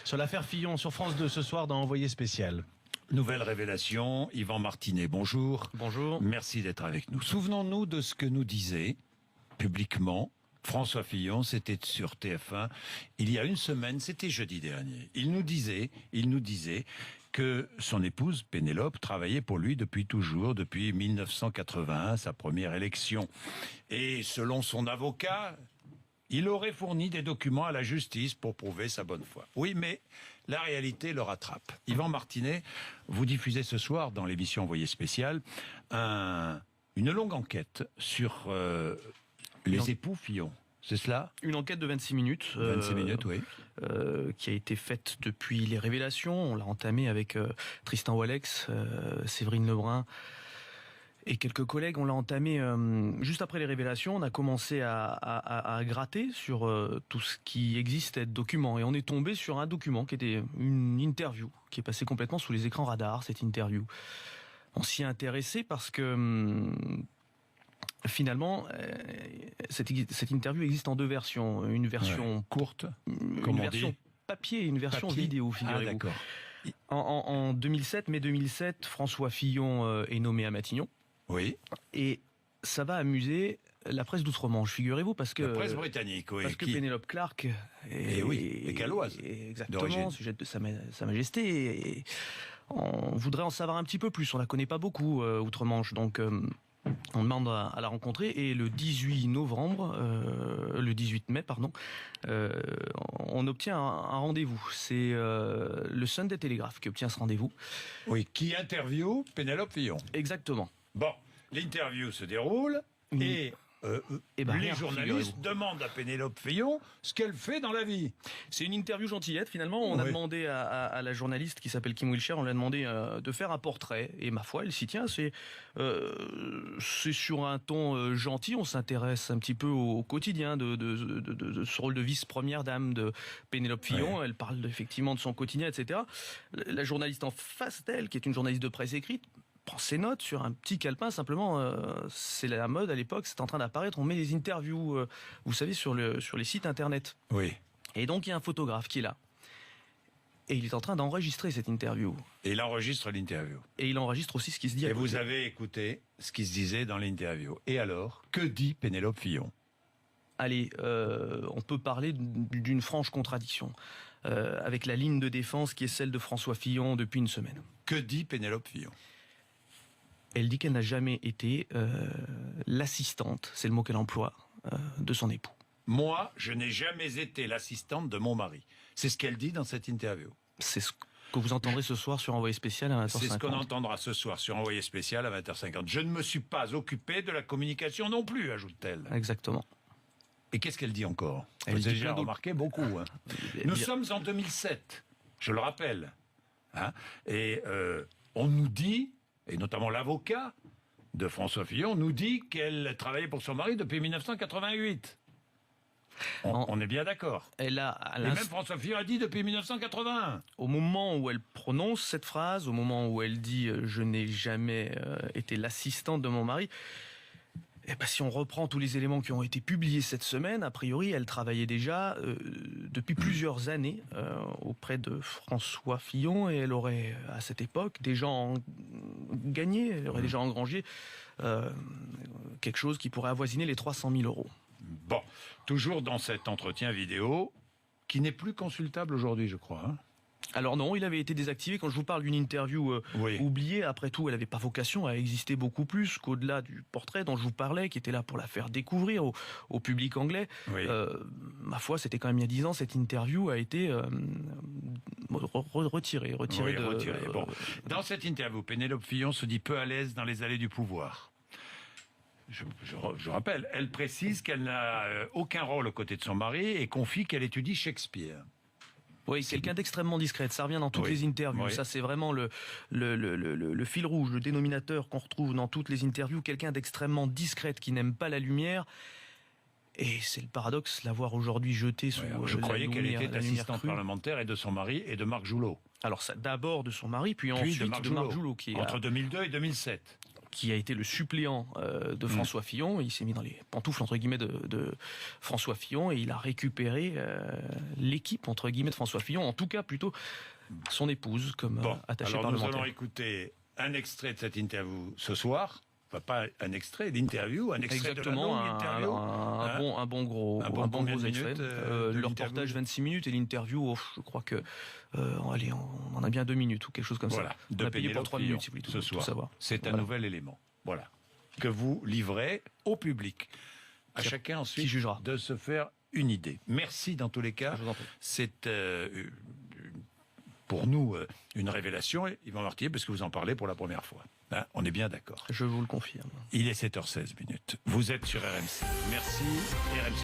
Sur l'affaire Fillon, sur France 2 ce soir dans Envoyé spécial. Nouvelle révélation, Yvan Martinet, bonjour. Bonjour. Merci d'être avec nous. Souvenons-nous de ce que nous disait publiquement François Fillon, c'était sur TF1, il y a une semaine, c'était jeudi dernier. Il nous disait que son épouse, Pénélope, travaillait pour lui depuis toujours, depuis 1981, sa première élection. Et selon son avocat, il aurait fourni des documents à la justice pour prouver sa bonne foi. Oui, mais la réalité le rattrape. Yvan Martinet, vous diffusez ce soir dans l'émission Envoyé spécial une longue enquête sur les époux Fillon. C'est cela ? Une enquête de 26 minutes. 26 minutes, oui. Qui a été faite depuis les révélations. On l'a entamée avec Tristan Walex, Séverine Lebrun et quelques collègues. On l'a entamée juste après les révélations. On a commencé à gratter sur tout ce qui existait de documents. Et on est tombé sur un document qui était une interview qui est passée complètement sous les écrans radars, cette interview. On s'y est intéressé parce que... Finalement, cette interview existe en deux versions. Une version courte, une version papier et une version vidéo, figurez-vous. D'accord. En 2007, mai 2007, François Fillon est nommé à Matignon. Oui. Et ça va amuser la presse d'outre-Manche, figurez-vous, parce que... La presse britannique, oui. Parce que Pénélope Clark est galloise. Exactement, sujette de Sa Majesté. Et on voudrait en savoir un petit peu plus. On la connaît pas beaucoup, outre-Manche, donc... On demande à la rencontrer et le 18 mai, on obtient un rendez-vous. C'est le Sunday Telegraph qui obtient ce rendez-vous. Oui, qui interviewe Pénélope Fillon. Exactement. Bon, l'interview se déroule et les journalistes demandent à Pénélope Fillon ce qu'elle fait dans la vie. C'est une interview gentillette finalement. On a demandé à la journaliste qui s'appelle Kim Wilshire, on lui a demandé de faire un portrait. Et ma foi, elle s'y tient. C'est sur un ton gentil. On s'intéresse un petit peu au quotidien de ce rôle de vice-première dame de Pénélope Fillon. Ouais. Elle parle effectivement de son quotidien, etc. La journaliste en face d'elle, qui est une journaliste de presse écrite, prend ses notes sur un petit calepin, simplement, c'est la mode à l'époque, c'est en train d'apparaître, on met des interviews, vous savez, sur les sites internet. Oui. Et donc il y a un photographe qui est là. Et il est en train d'enregistrer cette interview. Et il enregistre l'interview. Et il enregistre aussi ce qui se dit. Et vous avez écouté ce qui se disait dans l'interview. Et alors, que dit Pénélope Fillon ? Allez, on peut parler d'une franche contradiction, avec la ligne de défense qui est celle de François Fillon depuis une semaine. Que dit Pénélope Fillon ? Elle dit qu'elle n'a jamais été l'assistante, c'est le mot qu'elle emploie, de son époux. Moi, je n'ai jamais été l'assistante de mon mari. C'est ce qu'elle dit dans cette interview. C'est ce que vous entendrez ce soir sur Envoyé spécial à 20h50. C'est ce qu'on entendra ce soir sur Envoyé spécial à 20h50. Je ne me suis pas occupé de la communication non plus, ajoute-t-elle. Exactement. Et qu'est-ce qu'elle dit encore ? Elle Vous avez dit déjà remarqué beaucoup. Hein. Nous sommes en 2007, je le rappelle. Hein, et on nous dit... Et notamment l'avocat de François Fillon nous dit qu'elle travaillait pour son mari depuis 1988. On est bien d'accord. Et même François Fillon a dit depuis 1981. Au moment où elle prononce cette phrase, au moment où elle dit « je n'ai jamais été l'assistante de mon mari », eh ben, si on reprend tous les éléments qui ont été publiés cette semaine, a priori, elle travaillait déjà depuis plusieurs années auprès de François Fillon et elle aurait, à cette époque, déjà gagné, elle aurait déjà engrangé quelque chose qui pourrait avoisiner les 300 000 euros. Bon, toujours dans cet entretien vidéo, qui n'est plus consultable aujourd'hui, je crois, hein. Alors non, il avait été désactivé. Quand je vous parle d'une interview oubliée, après tout, elle n'avait pas vocation à exister beaucoup plus qu'au-delà du portrait dont je vous parlais, qui était là pour la faire découvrir au public anglais. Oui. Ma foi, c'était quand même il y a 10 ans, cette interview a été retirée. Bon. Dans cette interview, Pénélope Fillon se dit peu à l'aise dans les allées du pouvoir. Je rappelle, elle précise qu'elle n'a aucun rôle aux côtés de son mari et confie qu'elle étudie Shakespeare. Oui, quelqu'un d'extrêmement discrète. Ça revient dans toutes les interviews. Oui. Ça, c'est vraiment le fil rouge, le dénominateur qu'on retrouve dans toutes les interviews. Quelqu'un d'extrêmement discrète qui n'aime pas la lumière. Et c'est le paradoxe, la voir aujourd'hui jetée sous je croyais qu'elle était assistante parlementaire et de son mari et de Marc Joulot. Alors, ça, d'abord de son mari, puis ensuite de Marc Joulot. Qui entre 2002 et 2007. qui a été le suppléant de François Fillon. Il s'est mis dans les pantoufles entre guillemets de François Fillon et il a récupéré l'équipe entre guillemets de François Fillon, en tout cas plutôt son épouse comme attachée parlementaire. Nous allons écouter un extrait de cette interview ce soir. Enfin, pas un extrait d'interview, un extrait de la longue interview. Un bon gros extrait. Le reportage 26 minutes et l'interview, je crois que allez, on en a bien 2 minutes ou quelque chose comme ça. On a payé pour 3 minutes si vous voulez tout savoir. C'est un nouvel élément. Voilà. Que vous livrez au public. À chacun ensuite qui jugera de se faire une idée. Merci dans tous les cas. C'est pour nous une révélation, Yvan Mortier, parce que vous en parlez pour la première fois. Hein, on est bien d'accord. Je vous le confirme. Il est 7h16. Vous êtes sur RMC. Merci RMC.